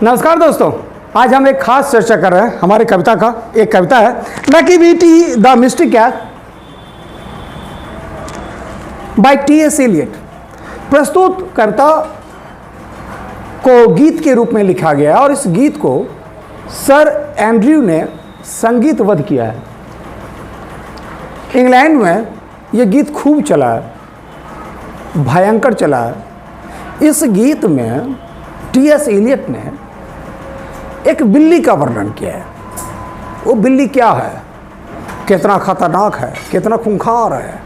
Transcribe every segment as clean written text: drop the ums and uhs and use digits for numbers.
नमस्कार दोस्तों, आज हम एक खास चर्चा कर रहे हैं। हमारी कविता का एक कविता है Machiavelli the mystic cat by T S. Eliot. प्रस्तुत कविता को गीत के रूप में लिखा गया है और इस गीत को सर एंड्रयू ने संगीतबद्ध किया है। इंग्लैंड में ये गीत खूब चला है, भयंकर चला है। इस गीत में टी.एस. एलियट ने एक बिल्ली का वर्णन किया है। वो बिल्ली क्या है, कितना खतरनाक है, कितना खूंखार है,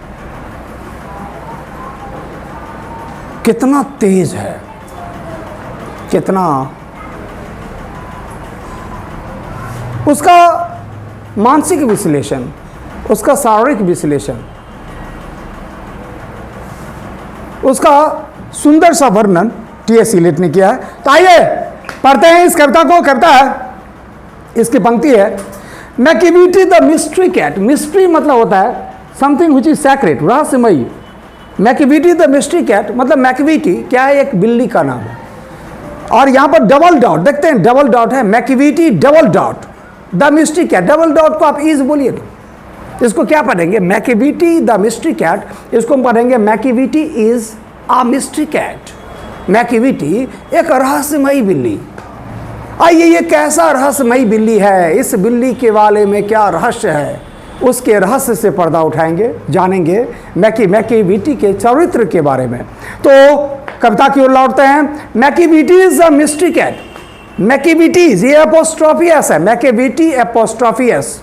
कितना तेज है, कितना उसका मानसिक विश्लेषण, उसका शारीरिक विश्लेषण, उसका सुंदर सा वर्णन टी.एस. एलियट ने किया है। तो आइए पढ़ते हैं इस कविता को। कविता है, इसकी पंक्ति है Machiavelli the mystery cat. Mystery मतलब होता है समथिंग विच इज सैक्रेड, रहस्यमयी। मैकियावेली द मिस्ट्री कैट मतलब मैकियावेली क्या है, एक बिल्ली का नाम है। और यहाँ पर डबल डॉट देखते हैं, डबल डॉट है, Machiavelli double dot the mystery cat. Double dot को आप इज बोलिए, इसको क्या पढ़ेंगे, मैकियावेली द मिस्ट्री कैट। इसको हम पढ़ेंगे Machiavelli is a mystery cat. Machiavelli एक रहस्यमयी बिल्ली। आइए, ये कैसा रहस्यमयी बिल्ली है, इस बिल्ली के बारे में क्या रहस्य है, उसके रहस्य से पर्दा उठाएंगे, जानेंगे मैकियावेली के चरित्र के बारे में। तो कविता की ओर लौटते हैं। Machiavelli is a mystery cat. Machiavelli ये एपोस्ट्रोफी एस है, मैकियावेली एपोस्ट्रोफी एस।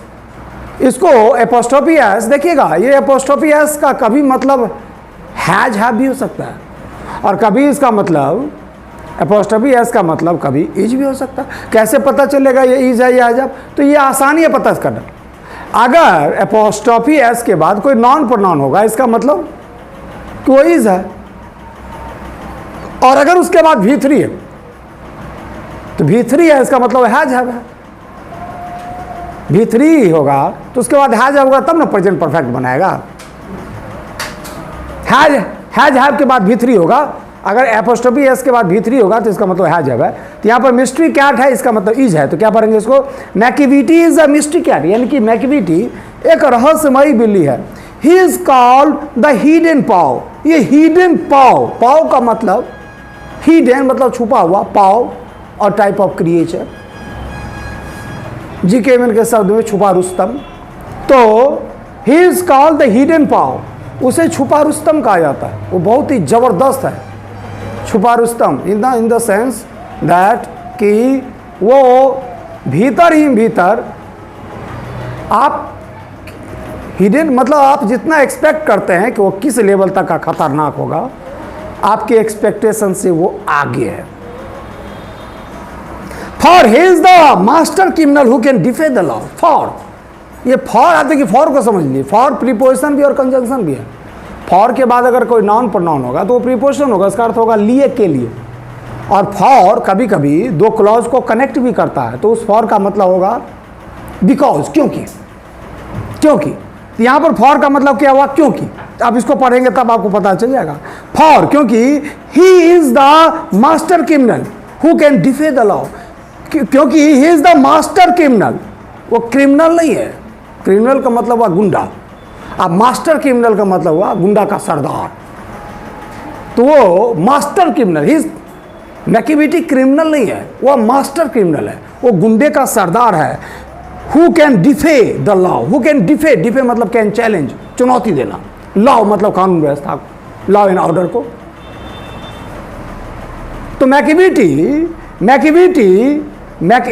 इसको एपोस्ट्रोफी एस देखिएगा, ये एपोस्ट्रोफी एस का कभी मतलब हैज हैव भी हो सकता है और कभी इसका मतलब एपोस्ट्रोफी एस का मतलब कभी इज भी हो सकता है। कैसे पता चलेगा ये इज है या हैज? तो ये आसानी है पता करना। अगर एपोस्ट्रोफी एस के बाद कोई नॉन प्रोनाउन होगा, इसका मतलब कि वो इज है। और अगर उसके बाद V3 है तो V3 है, इसका मतलब हैज है। V3 होगा तो उसके बाद हैज होगा, तब ना प्रेजेंट परफेक्ट बनाएगा। हैज हैव के बाद V3 होगा। अगर एपोस्ट्रोफी एस के बाद V3 होगा तो इसका मतलब हैज है। तो यहाँ पर मिस्ट्री कैट है, इसका मतलब इज है। तो क्या पढ़ेंगे इसको, Macavity is a mystery cat, यानी कि मैकियावेली एक रहस्यमयी बिल्ली है। He is called the hidden paw. ये हिडन पाव, पाव का मतलब हिडन मतलब छुपा हुआ, पाव और टाइप ऑफ क्रिएचर, जी.के. एमन के शब्द में छुपा रुस्तम। तो he is called the hidden paw, उसे छुपा रुस्तम कहा जाता है। वो बहुत ही जबरदस्त है, छुपा Rustam in the sense that कि वो भीतर ही भीतर, आप हिडन मतलब आप जितना एक्सपेक्ट करते हैं कि वो किस लेवल तक का खतरनाक होगा, आपके एक्सपेक्टेशन से वो आगे है। For he is the master criminal who can defy the law. For, ये फॉर आते कि फॉर को समझ लीजिए, फॉर प्रीपोजिशन भी और कंजंक्शन भी है। फॉर के बाद अगर कोई नॉन प्रोनाउन होगा तो वो प्रीपोजिशन होगा, इसका अर्थ होगा लिए के लिए। और फॉर कभी कभी दो क्लॉज को कनेक्ट भी करता है, तो उस फॉर का मतलब होगा बिकॉज, क्योंकि। क्योंकि तो यहाँ पर फॉर का मतलब क्या हुआ, क्योंकि। अब इसको पढ़ेंगे तब आपको पता चल जाएगा। फॉर क्योंकि he is the master criminal who can defy the law. क्योंकि he is the master criminal, वो क्रिमिनल नहीं है। क्रिमिनल का मतलब हुआ गुंडा, अब मास्टर क्रिमिनल का मतलब हुआ गुंडा का सरदार। तो वो मास्टर क्रिमिनल, ही मैकियावेली क्रिमिनल नहीं है, वो मास्टर क्रिमिनल है, वो गुंडे का सरदार है। Who can defy the law, who can defy, defy मतलब कैन चैलेंज, चुनौती देना। लॉ मतलब कानून व्यवस्था को, लॉ एंड ऑर्डर को। तो Machiavelli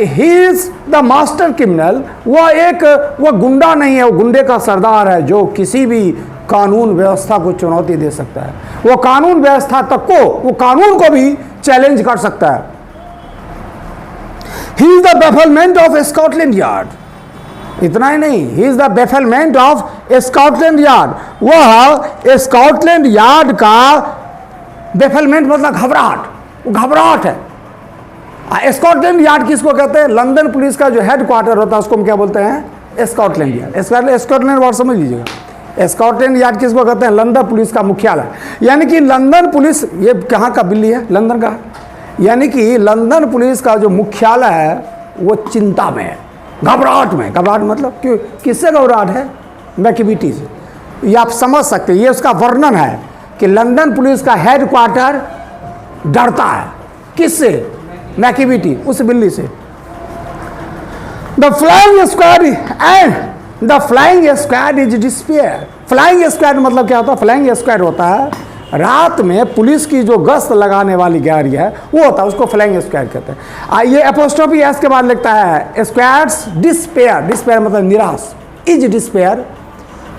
he is the master criminal, वो गुंडा नहीं है, वो गुंडे का सरदार है जो किसी भी कानून व्यवस्था को चुनौती दे सकता है। वो कानून व्यवस्था तक को, वो कानून को भी चैलेंज कर सकता है। He is the bafflement of Scotland yard. इतना ही नहीं, ही is the bafflement of Scotland yard. वह स्कॉटलैंड यार्ड का बेफलमेंट मतलब घबराहट, वो घबराहट है। स्कॉटलैंड यार्ड किसको कहते हैं, लंदन पुलिस का जो हेड क्वार्टर होता है उसको हम क्या बोलते हैं, स्कॉटलैंड यार्ड। स्कॉटलैंड वर्ड समझ लीजिएगा। स्कॉटलैंड यार्ड किसको कहते हैं, लंदन पुलिस का मुख्यालय। यानी कि लंदन पुलिस, ये कहाँ का बिल्ली है, लंदन का। यानी कि लंदन पुलिस का जो मुख्यालय है वो चिंता में है, घबराहट में। घबराहट मतलब क्यों, किससे घबराहट है? मैकबीटी से। ये आप समझ सकते हैं, ये उसका वर्णन है कि लंदन पुलिस का हेडक्वार्टर डरता है। किससे? मैकबीटी, उस बिल्ली से। The flying squad and the flying squad is despair. Flying squad मतलब क्या होता है? फ्लाइंग स्क्वाड होता है रात में पुलिस की जो गश्त लगाने वाली गाड़ी है वो होता है, उसको फ्लाइंग स्क्वाड कहते हैं। ये एपोस्ट्रोफी एस के बाद लिखता है स्क्वाड्स डिस्पेयर। डिस्पेयर मतलब निराश। इज डिस्पेयर,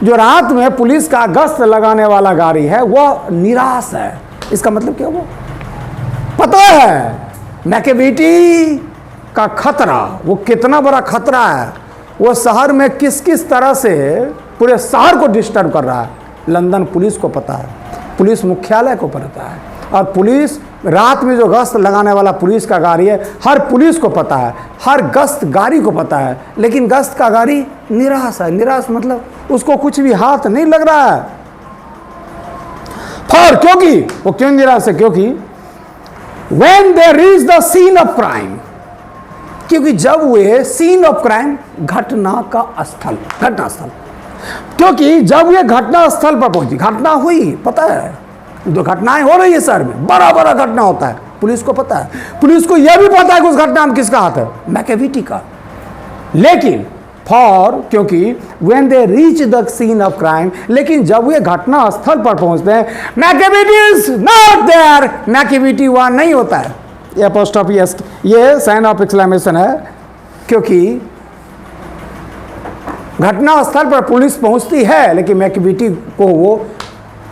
जो रात में पुलिस का गश्त लगाने वाला गाड़ी है वो निराश है। इसका मतलब क्या हुआ? पता है मैकबीटी का खतरा, वो कितना बड़ा खतरा है, वो शहर में किस किस तरह से पूरे शहर को डिस्टर्ब कर रहा है, लंदन पुलिस को पता है, पुलिस मुख्यालय को पता है। और पुलिस रात में जो गश्त लगाने वाला पुलिस का गाड़ी है, हर पुलिस को पता है, हर गश्त गाड़ी को पता है, लेकिन गश्त का गाड़ी निराश है। निराश मतलब उसको कुछ भी हाथ नहीं लग रहा है। क्योंकि वो क्यों निराश है? क्योंकि when they reach the scene of crime, क्योंकि जब वे सीन ऑफ क्राइम, घटना का स्थल, घटना स्थल, क्योंकि जब ये घटना स्थल पर पहुंची, घटना हुई, पता है दो घटनाएं हो रही है शहर में, बड़ा बड़ा घटना होता है, पुलिस को पता है, पुलिस को यह भी पता है कि उस घटना में किसका हाथ है, मैकबीटी का। लेकिन क्योंकि when they reach the scene of crime, लेकिन जब ये घटना स्थल पर पहुंचते हैं, मैकबीटी is not there, मैकबीटी वहां नहीं होता है। ये अपोस्ट्रोफी एस, ये साइन ऑफ एक्सक्लेमेशन है, क्योंकि घटना स्थल पर पुलिस पहुंचती है लेकिन मैकबीटी को वो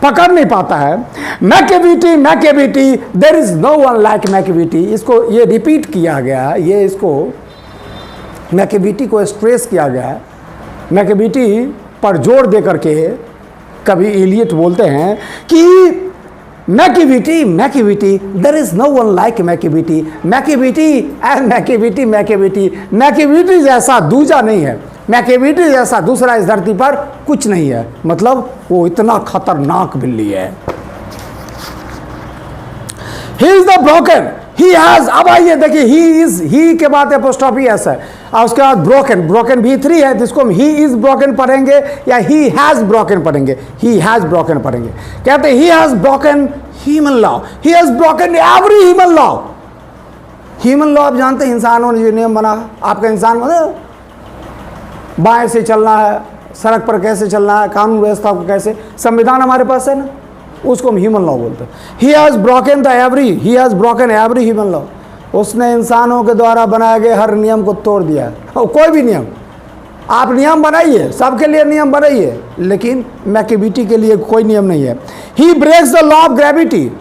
पकड़ नहीं पाता है। Macavity, Macavity, there is no one like Macavity. इसको ये रिपीट किया गया, ये इसको मैकबीटी को स्ट्रेस किया गया है। मैकबीटी पर जोर दे करके कभी इलियट बोलते हैं कि Macavity, Macavity, there is no one like Macavity, Macavity and Macavity, Macavity, Macavity जैसा दूजा नहीं है, मैकबीटी जैसा दूसरा इस धरती पर कुछ नहीं है। मतलब वो इतना खतरनाक बिल्ली है। He is the broken, he has, अब आइए देखिए, ही इज, ही के बाद एपोस्ट्रोफी एस है और उसके बाद ब्रोकन, ब्रोकन भी 3 है, जिसको हम ही इज ब्रोकन पढ़ेंगे या ही हैज ब्रोकन पढ़ेंगे, ही हैज ब्रोकन पढ़ेंगे। कहते he has broken human law, he has broken every human law. Human law आप जानते हैं, इंसानों ने जो नियम बना, आपका इंसान बना, बाएं से चलना है, सड़क पर कैसे चलना है, कानून व्यवस्था को कैसे, संविधान हमारे पास है ना, उसको हम ह्यूमन लॉ बोलते हैं। He has broken the every, he has broken every human law. उसने इंसानों के द्वारा बनाए गए हर नियम को तोड़ दिया है। कोई भी नियम आप नियम बनाइए, सबके लिए नियम बनाइए, लेकिन मैकबीटी के लिए कोई नियम नहीं है। He breaks the law of gravity,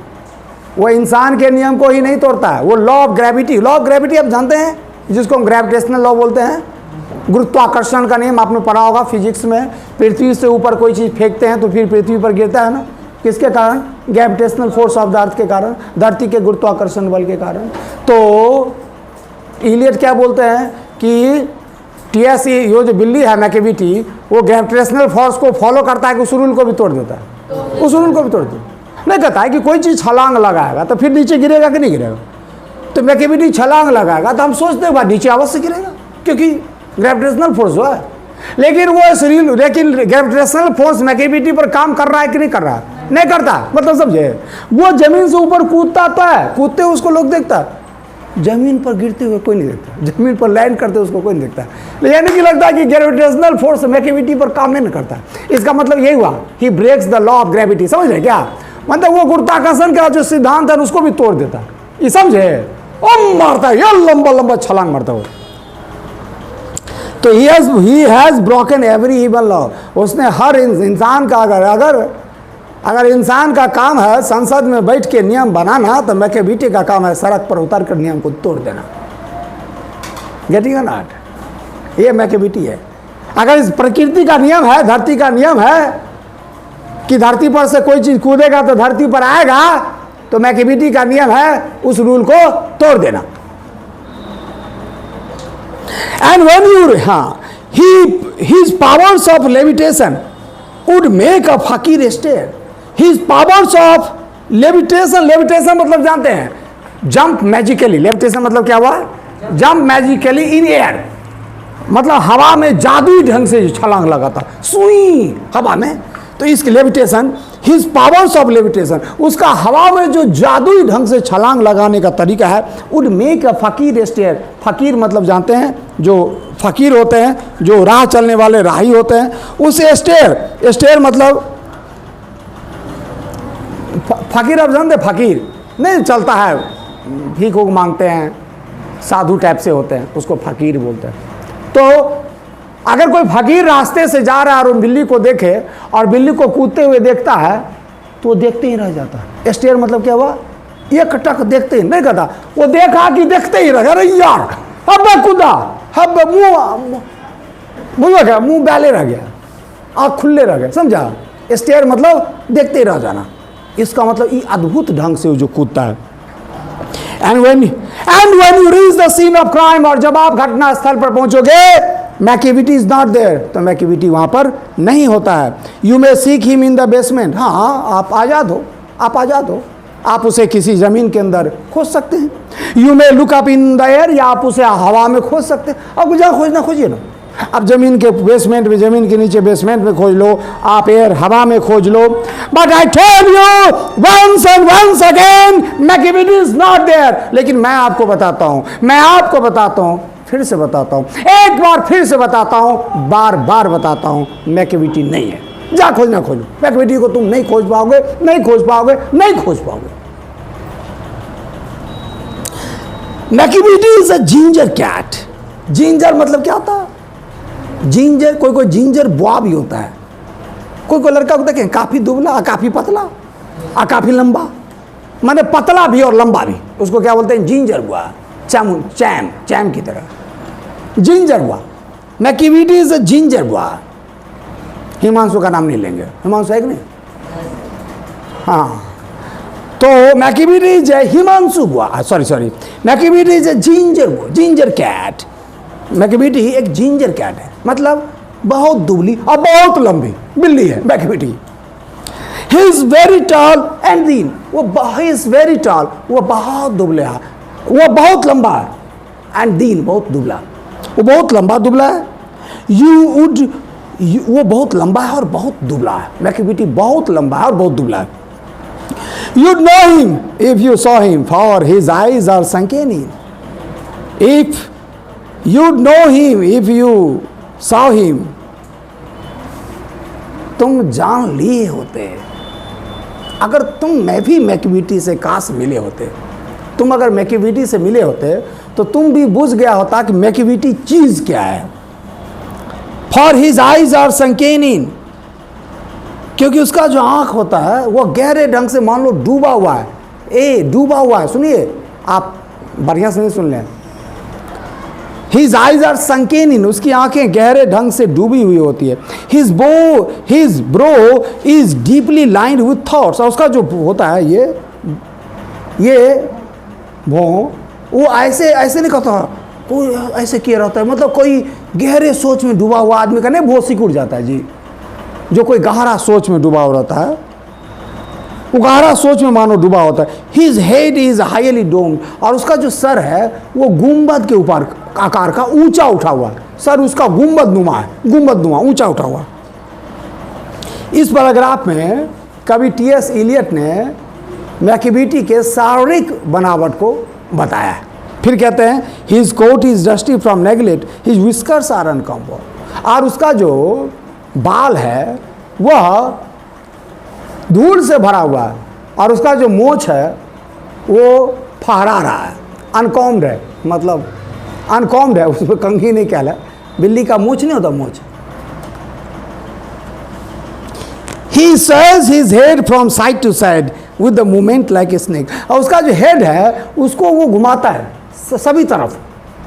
वो इंसान के नियम को ही नहीं तोड़ता है, वो law of gravity, law of gravity आप जानते हैं, जिसको हम ग्रेविटेशनल लॉ बोलते हैं, गुरुत्वाकर्षण का नियम आपने पढ़ा होगा फिजिक्स में। पृथ्वी से ऊपर कोई चीज़ फेंकते हैं तो फिर पृथ्वी पर गिरता है ना, किसके कारण? Gravitational force of the earth के कारण, धरती के गुरुत्वाकर्षण बल के कारण। तो इलियट क्या बोलते हैं कि टीएसई, ये जो बिल्ली है मैकबीटी, वो ग्रेविटेशनल फोर्स को फॉलो करता है कि उस रूल को भी तोड़ देता है, उस रूल को भी तोड़ देता है। नहीं कहता है कि कोई चीज़ छलांग लगाएगा तो फिर नीचे गिरेगा कि नहीं गिरेगा, तो मैकबीटी छलांग लगाएगा तो हम सोचते हैं भाई नीचे अवश्य गिरेगा, क्योंकि ग्रेविटेशनल फोर्स जो है। लेकिन वो लेकिन ग्रेविटेशनल फोर्स मैकबीटी पर काम कर रहा है कि नहीं कर रहा है? नहीं करता। मतलब समझे, वो जमीन से ऊपर कूदता तो है, कूदते हुए उसको लोग देखता, जमीन पर गिरते हुए कोई नहीं देखता, जमीन पर लैंड करते उसको कोई नहीं देखता। यानी कि लगता है कि ग्रेविटेशनल फोर्स मैकबीटी पर काम नहीं करता। इसका मतलब यही हुआ, he breaks the law of gravity. समझ रहे क्या? मतलब वो गुरुत्वाकर्षण का जो सिद्धांत है उसको भी तोड़ देता, ये समझे, और मारता है, ये लंबा लंबा छलांग मारता हो। तो he has broken every human law. उसने हर इंसान का अगर इंसान का काम है संसद में बैठ के नियम बनाना, तो मैकबीटी का काम है सड़क पर उतर कर नियम को तोड़ देना। Getting not? ये मैकबीटी है। अगर इस प्रकृति का नियम है, धरती का नियम है कि धरती पर से कोई चीज कूदेगा तो धरती पर आएगा, तो मैकबीटी का नियम है उस रूल को तोड़ देना। And when his powers of levitation would make a fakir stare. His powers of levitation, levitation मतलब जानते हैं, जंप मैजिकली, लेविटेशन मतलब क्या हुआ? जंप मैजिकली इन एयर, मतलब हवा में जादुई ढंग से छलांग लगाता, सुई हवा में। तो इसकी levitation, his powers of levitation, उसका हवा में जो जादुई ढंग से छलांग लगाने का तरीका है, वुड मेक अ फकीर स्टेयर। फकीर मतलब जानते हैं, जो फकीर होते हैं, जो राह चलने वाले राही होते हैं, उस स्टेयर, स्टेयर मतलब फकीर, आप जानते, फकीर नहीं चलता है, भीख उग मांगते हैं, साधु टाइप से होते हैं, उसको फकीर बोलते हैं। तो अगर कोई फकीर रास्ते से जा रहा है और बिल्ली को देखे और बिल्ली को कूदते हुए देखता है तो वो देखते ही रह जाता है। स्टेयर मतलब क्या हुआ? एक टक देखते ही नहीं करता, वो देखा कि देखते ही रह गया, अरे यार अब मैं कूदा, अब मुंह गया, मुंह बैले रह गया, आँख खुले रह गए, समझा? स्टेयर मतलब देखते ही रह जाना। इसका मतलब ये अद्भुत ढंग से जो कूदता है। And when you reach the scene of crime, और जब आप घटना स्थल पर पहुंचोगे, मैकेविटी इज नॉट देयर, तो मैकेविटी वहां पर नहीं होता है। You may seek him in the basement, हाँ आप आजाद हो, आप आजाद हो, आप उसे किसी जमीन के अंदर खोज सकते हैं। You may look up in the air, या आप उसे हवा में खोज सकते हैं। अब जहाँ खोजना खोजिए ना, अब जमीन के बेसमेंट में, जमीन के नीचे बेसमेंट में खोज लो, आप एयर हवा में खोज लो। But I tell you once and once again, Macavity is not there. लेकिन मैं आपको बताता हूं, मैं आपको बताता हूं, फिर से बताता हूं, एक बार फिर से बताता हूं, बार बार बताता हूं, मैकेविटी नहीं है। जा खोजना खोजो, मैकेविटी को तुम नहीं खोज पाओगे, नहीं खोज पाओगे, नहीं खोज पाओगे। Macavity is a ginger cat. Ginger मतलब क्या होता है? जिंजर, कोई कोई जिंजर बॉय भी होता है, कोई कोई लड़का को देखें काफी दुबला, काफी पतला, काफी लंबा, माने पतला भी और लंबा भी, उसको क्या बोलते हैं? जिंजर बॉय, चैम, चैम की तरह ginger boy. Macavity is a ginger boy. Himanshu का नाम नहीं लेंगे, हिमांशु है कि नहीं? हाँ, तो Macavity is a Himanshu boy, sorry, Macavity is a ginger boy, ginger cat. Macavity एक जिंजर कैट है, मतलब बहुत दुबली और बहुत लंबी बिल्ली है Macavity. He is very tall and thin, he is very toll, वो बहुत दुबला है, वो बहुत लंबा है, एंड दीन बहुत दुबला, वो बहुत लंबा दुबला है। वो बहुत लंबा है और बहुत दुबला है, मैकेविटी बहुत लंबा है और बहुत दुबला है। You'd know him if you saw him, for his eyes are sunken in. If you'd know him if you saw him, तुम जान लिए होते, अगर तुम मैं भी मैकेविटी से काश मिले होते, तुम अगर मैकेविटी से मिले होते तो तुम भी बुझ गया होता कि मैकेविटी चीज क्या है। For his eyes are sunken in, क्योंकि उसका जो आंख होता है वो गहरे ढंग से मान लो डूबा हुआ है, डूबा हुआ है। सुनिए, आप बढ़िया से नहीं सुन लें। His eyes are sunken in, उसकी आंखें गहरे ढंग से डूबी हुई होती है। His brow is deeply lined with thoughts, और उसका जो होता है ये वो ऐसे नहीं कहता, कोई ऐसे किया रहता है, मतलब कोई गहरे सोच में डूबा हुआ आदमी का नहीं भो सिकुड़ जाता है जी। जो कोई गहरा सोच में डूबा हो रहता है, वो गहरा सोच में मानो डूबा होता है। His head is highly doomed, और उसका जो सर है वो गुंबद के ऊपर आकार का ऊंचा उठा हुआ है। सर उसका गुंबद नुमा ऊंचा उठा हुआ। इस पैराग्राफ में कवि टी.एस. इलियट ने मैकेविटी के शारीरिक बनावट को बताया है। फिर कहते हैं his coat is dusty from neglect, his whiskers are uncombed, और उसका जो बाल है वह धूल से भरा हुआ है, और उसका जो मोछ है वो फहरा रहा है, अनकॉम्ड है, मतलब अनकॉम्ड है, उसमें कंघी नहीं कहला, बिल्ली का मूछ नहीं होता मूछ। He says his head from side to side with the movement like a snake, और उसका जो हेड है उसको वो घुमाता है सभी तरफ,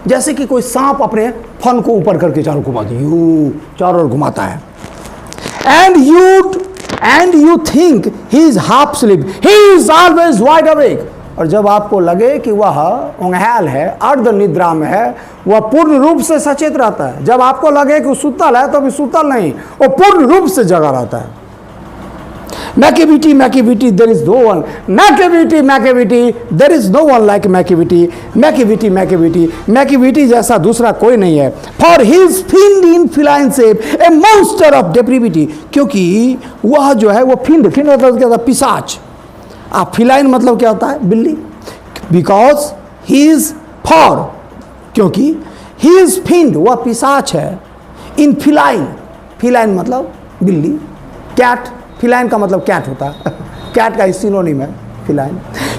जैसे कि कोई सांप अपने फन को ऊपर करके चारों घुमाता है, यूं चारों ओर घुमाता है। And you think he is half asleep, he is always wide awake, और जब आपको लगे कि वह ऊँघाल है, अर्ध निद्रा में है, वह पूर्ण रूप से सचेत रहता है। जब आपको लगे कि सुतल है तो भी सुतल नहीं, वो पूर्ण रूप से जगा रहता है। Machiavelli, Machiavelli, there is no one. Machiavelli, Machiavelli, there is no one like Machiavelli. Machiavelli, Machiavelli, Machiavelli जैसा दूसरा कोई नहीं है. For his fiend in feline shape, a monster of depravity. क्योंकि वह जो है वो फिंड मतलब क्या होता है? पिशाच. आप फिलाइन मतलब क्या होता है? बिल्ली. Because he is for, क्योंकि he is fiend, वह पिशाच है. In feline, feline मतलब बिल्ली. कैट, फिलाइन का मतलब कैट होता है. कैट का सिनोनिम है फिलाइन.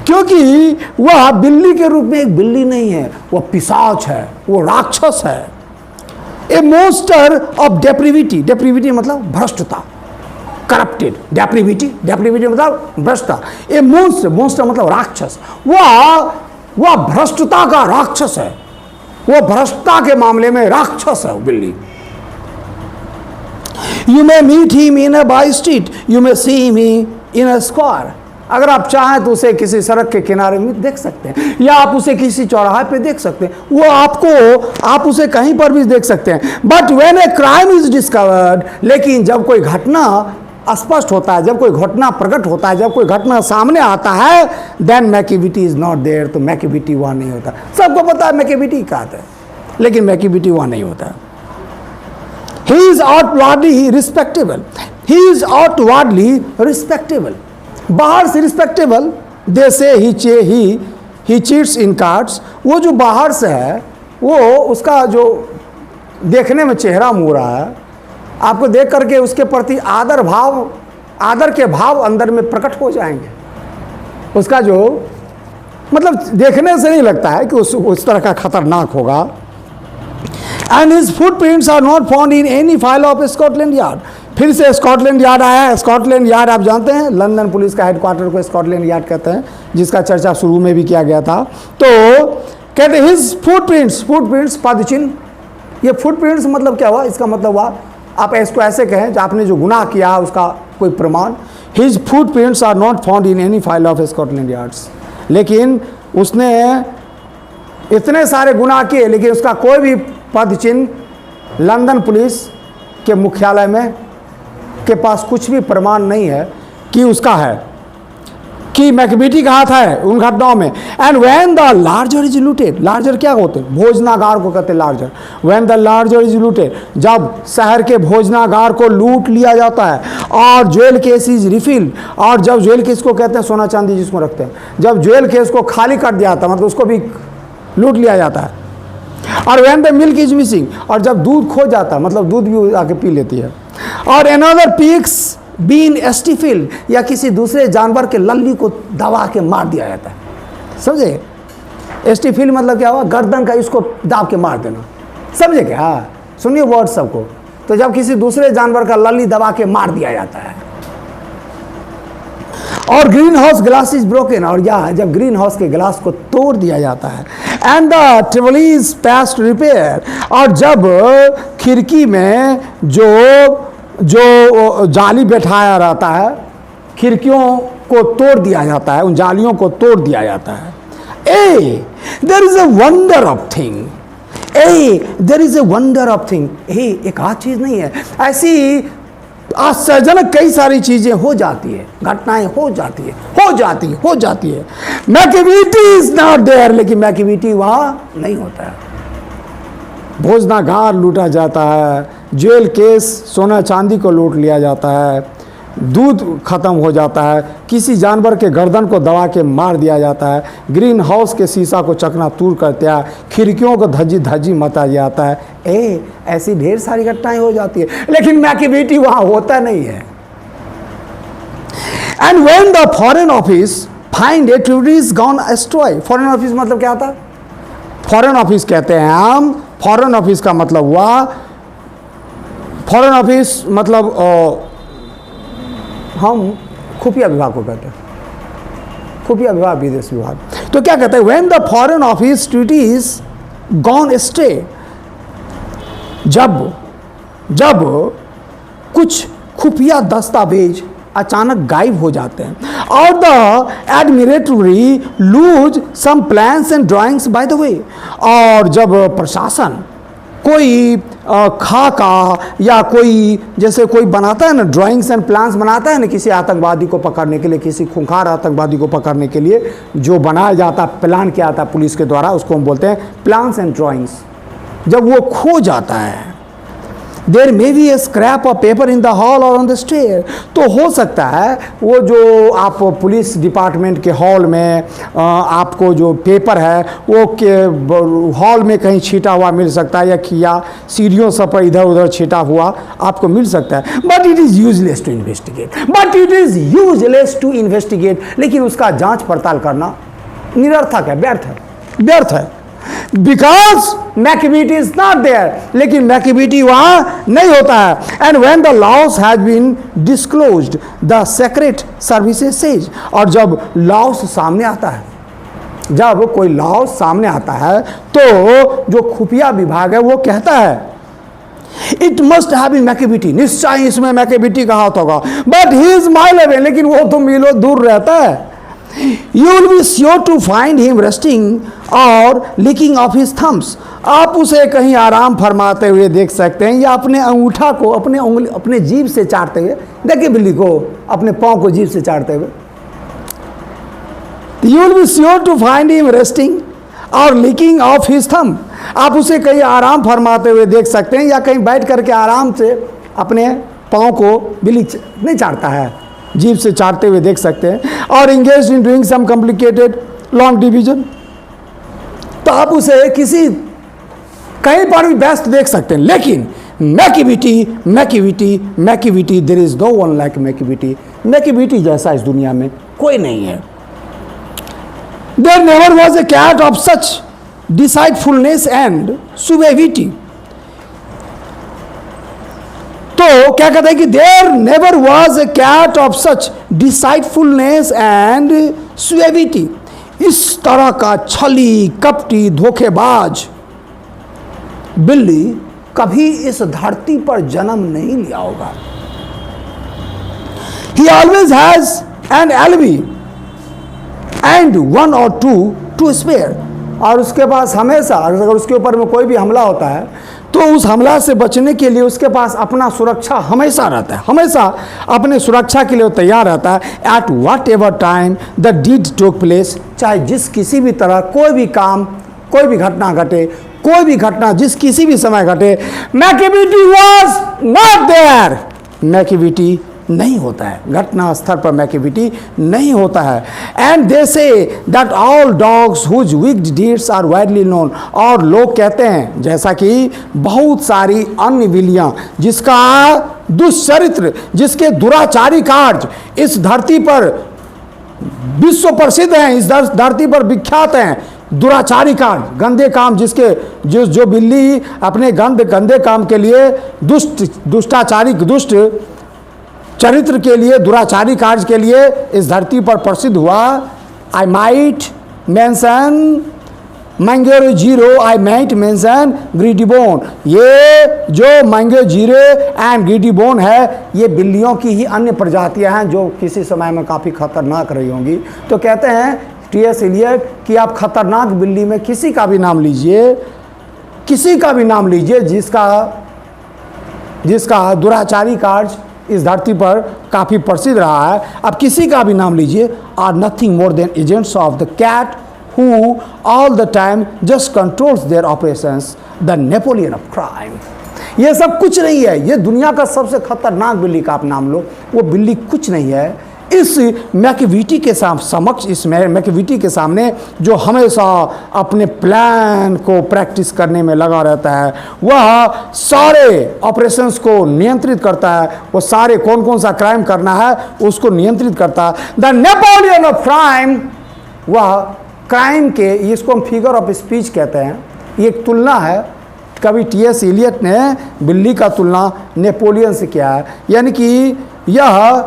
क्योंकि वह बिल्ली के रूप में एक बिल्ली नहीं है, वह पिशाच है, वो राक्षस है. ए मोस्टर ऑफ डेप्रिविटी. डेप्रिविटी मतलब भ्रष्टता, करप्टेड. डेप्रिविटी, डेप्रिविटी मतलब भ्रष्टता. ए मोस्टर, मोस्टर मतलब राक्षस. वह भ्रष्टता का राक्षस है. वह भ्रष्टता के मामले में राक्षस है बिल्ली. You may meet him in a by street, you may see him in a square. अगर आप चाहें तो उसे किसी सड़क के किनारे में देख सकते हैं, या आप उसे किसी चौराहे पे देख सकते हैं. वो आप उसे कहीं पर भी देख सकते हैं. But when a crime is discovered, लेकिन जब कोई घटना स्पष्ट होता है, जब कोई घटना प्रकट होता है, जब कोई घटना सामने आता है, देन मैकिविटी इज नॉट देयर. तो मैकिविटी वहाँ नहीं होता. सबको पता है मैकिविटी क्या है, लेकिन मैकिविटी वहाँ नहीं होता. He is outwardly respectable. He is outwardly respectable. बाहर से respectable. They say he cheats in cards. वो जो बाहर से है, वो उसका जो देखने में चेहरा मुँह रहा है, आपको देख करके उसके प्रति आदर के भाव अंदर में प्रकट हो जाएंगे. उसका जो मतलब देखने से नहीं लगता है कि उस तरह का खतरनाक होगा. And his footprints are not found in any file of Scotland Yard. फिर से स्कॉटलैंड यार्ड आया है. स्कॉटलैंड यार्ड आप जानते हैं, लंदन पुलिस का हेडक्वार्टर को स्कॉटलैंड यार्ड कहते हैं, जिसका चर्चा शुरू में भी किया गया था. तो कहते हैं हिज फुटप्रिंट्स पदचिन्ह. ये फुटप्रिंट्स मतलब क्या हुआ? इसका मतलब हुआ, आप इसको ऐसे कहें, आपने जो गुनाह किया उसका कोई प्रमाण. His footprints are not found in any file of Scotland Yard's. लेकिन उसने इतने सारे गुनाह किए, लेकिन उसका कोई भी पद चिन्ह लंदन पुलिस के मुख्यालय में के पास कुछ भी प्रमाण नहीं है कि उसका है, कि मैकिविटी का हाथ है उन घटनाओं में. And when the larger is looted. Larger क्या होते हैं? भोजनागार को कहते हैं larger. When the larger is looted, जब शहर के भोजनागार को लूट लिया जाता है. और ज्वेल केस इज रिफिल. और जब ज्वेल केस को कहते हैं सोना चांदी जिसको रखते हैं, जब ज्वेल केस को खाली कर दिया जाता है, मतलब उसको भी लूट लिया जाता है. और when the milk is missing. और जब दूध खो जाता है, मतलब दूध भी आके पी लेती है. और अनदर पिग्स बीन एस्टिफिल, या किसी दूसरे जानवर के लल्ली को दबा के मार दिया जाता है. समझे? एस्टिफिल मतलब क्या हुआ? गर्दन का इसको दाब के मार देना. समझे क्या? हाँ, सुनिए वर्ड सबको. तो जब किसी दूसरे जानवर का लल्ली दबा के मार दिया जाता है. और green house glass is broken. और या जब ग्रीन हाउस के ग्लास को तोड़ दिया जाता है. एंड द टिवली इज पास्ट रिपेयर. और जब खिड़की में जो जाली बैठाया रहता है, खिड़कियों को तोड़ दिया जाता है, उन जालियों को तोड़ दिया जाता है. There is a wonder of thing. There is a wonder of thing. एक आध चीज नहीं है, ऐसी आश्चर्यजनक कई सारी चीजें हो जाती है, घटनाएं हो जाती है. मैकिविटी इज नॉट देयर. लेकिन मैकिविटी वहां नहीं होता है. भोजनागार लूटा जाता है, ज्वेल केस सोना चांदी को लूट लिया जाता है, दूध खत्म हो जाता है, किसी जानवर के गर्दन को दबा के मार दिया जाता है, ग्रीन हाउस के शीशा को चकनाचूर कर दिया, खिड़कियों को धज्जी मचा जाता है. ऐसी ढेर सारी घटनाएं हो जाती है, लेकिन मैकिविटी वहां होता नहीं है. And when the Foreign Office find it is gone astray. Foreign Office मतलब क्या था? फॉरेन ऑफिस कहते हैं हम. फॉरेन ऑफिस का मतलब हुआ, फॉरेन ऑफिस मतलब हम खुफिया विभाग को कहते हैं, खुफिया विभाग, विदेश विभाग. तो क्या कहते हैं? When the Foreign office treaty is gone ashtray. जब कुछ खुफिया दस्तावेज अचानक गायब हो जाते हैं. और the Admiralty lose some plans and drawings by the way. और जब प्रशासन कोई खाका या कोई जैसे कोई बनाता है ना, ड्राइंग्स एंड प्लान्स बनाता है ना किसी आतंकवादी को पकड़ने के लिए, किसी खूंखार आतंकवादी को पकड़ने के लिए जो बनाया जाता, प्लान किया जाता पुलिस के द्वारा, उसको हम बोलते हैं प्लान्स एंड ड्राइंग्स। जब वो खो जाता है, there may be a scrap of paper in the hall or on the stair, तो हो सकता है वो जो आप पुलिस डिपार्टमेंट के हॉल में आपको जो पेपर है वो के हॉल में कहीं छीटा हुआ मिल सकता है, या सीढ़ियों सब पर इधर उधर छीटा हुआ आपको मिल सकता है। But it is useless to investigate, लेकिन उसका जांच पड़ताल करना निरर्थक है, व्यर्थ है। Because Macavity is not there, लेकिन मैकेविटी वहां नहीं होता है। And when the loss has been disclosed the secret services says, और जब लॉस सामने आता है, जब कोई लॉस सामने आता है तो जो खुफिया विभाग है वो कहता है it must have been Macavity, निश्चय इसमें मैकेविटी का हाथ होगा। But he is mile away, लेकिन वो तो मीलों दूर रहता है। You will be sure to find him resting or licking off his thumbs. आप उसे कहीं आराम फरमाते हुए देख सकते हैं, या अपने अंगूठा को अपने जीभ से चाटते हुए। देखिए बिल्ली को अपने पाँव को जीभ से चाटते हुए। You will be sure to find him resting or licking off his thumb. आप उसे कहीं आराम फरमाते हुए देख सकते हैं, या कहीं बैठ करके आराम से अपने पाँव को बिल्ली नहीं चाटता है, जीभ से चाटते हुए देख सकते हैं। और engage in doing some complicated long division, तो आप उसे किसी कहीं पर भी बेस्ट देख सकते हैं। लेकिन Macavity there is no one like Macavity जैसा इस दुनिया में कोई नहीं है। There never was a cat of such deceitfulness and suavity. तो क्या कहते हैं कि there never was a cat of such deceitfulness and suavity, इस तरह का छली कपटी धोखेबाज बिल्ली कभी इस धरती पर जन्म नहीं लिया होगा। He always has an alibi and one or two to spare, और उसके पास हमेशा अगर उसके ऊपर में कोई भी हमला होता है तो उस हमला से बचने के लिए उसके पास अपना सुरक्षा हमेशा रहता है, हमेशा अपने सुरक्षा के लिए वो तैयार रहता है। At whatever time the deed took place, चाहे जिस किसी भी तरह कोई भी काम, कोई भी घटना घटे, कोई भी घटना जिस किसी भी समय घटे, Macavity was not there, Macavity नहीं होता है, घटना स्तर पर मैकेविटी नहीं होता है। And they say that all dogs whose wicked deeds are widely known, और लोग कहते हैं जैसा कि बहुत सारी अन्य बिल्लियाँ जिसका दुष्चरित्र, जिसके दुराचारी कार्य इस धरती पर विश्व प्रसिद्ध हैं, इस धरती पर विख्यात हैं, दुराचारी कार्य, गंदे काम, जिसके जो बिल्ली अपने गंदे काम के लिए दुष्ट चरित्र के लिए, दुराचारी कार्य के लिए इस धरती पर प्रसिद्ध हुआ। I might mention Mungojerrie, I might mention Griddlebone, ये जो मैंगो जीरो एंड ग्रीडीबोन है ये बिल्लियों की ही अन्य प्रजातियां हैं जो किसी समय में काफ़ी खतरनाक रही होंगी। तो कहते हैं टी.एस. इलियट कि आप खतरनाक बिल्ली में किसी का भी नाम लीजिए, किसी का भी नाम लीजिए जिसका दुराचारी कार्य इस धरती पर काफ़ी प्रसिद्ध रहा है, अब किसी का भी नाम लीजिए, are nothing more than agents of the cat who all the time just controls their operations, the Napoleon of crime. ये सब कुछ नहीं है, ये दुनिया का सबसे खतरनाक बिल्ली का आप नाम लो, वो बिल्ली कुछ नहीं है इस मैकेविटी के समक्ष, इस मैकेविटी के सामने जो हमेशा अपने प्लान को प्रैक्टिस करने में लगा रहता है, वह सारे ऑपरेशंस को नियंत्रित करता है, वो सारे कौन सा क्राइम करना है उसको नियंत्रित करता है। द नेपोलियन ऑफ क्राइम, वह क्राइम के, इसको हम फिगर ऑफ स्पीच कहते हैं, ये एक तुलना है। कभी टी.एस. इलियट ने बिल्ली का तुलना नेपोलियन से किया है, यानी कि यह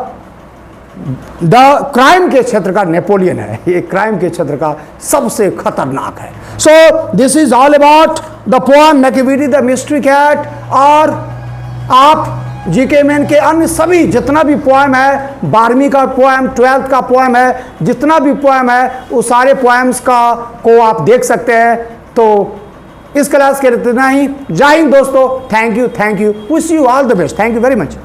द क्राइम के क्षेत्र का नेपोलियन है, ये क्राइम के क्षेत्र का सबसे खतरनाक है। So this is all about the poem Macavity the mystery cat. और आप जीके मेन के अन्य सभी जितना भी पोएम है, 12वीं का पोएम, 12th का पोएम है, जितना भी पोएम है वो सारे पोएम्स को आप देख सकते हैं। तो इस क्लास के इतना ही। जय हिंद दोस्तों, thank you, wish you all the best, thank you very much.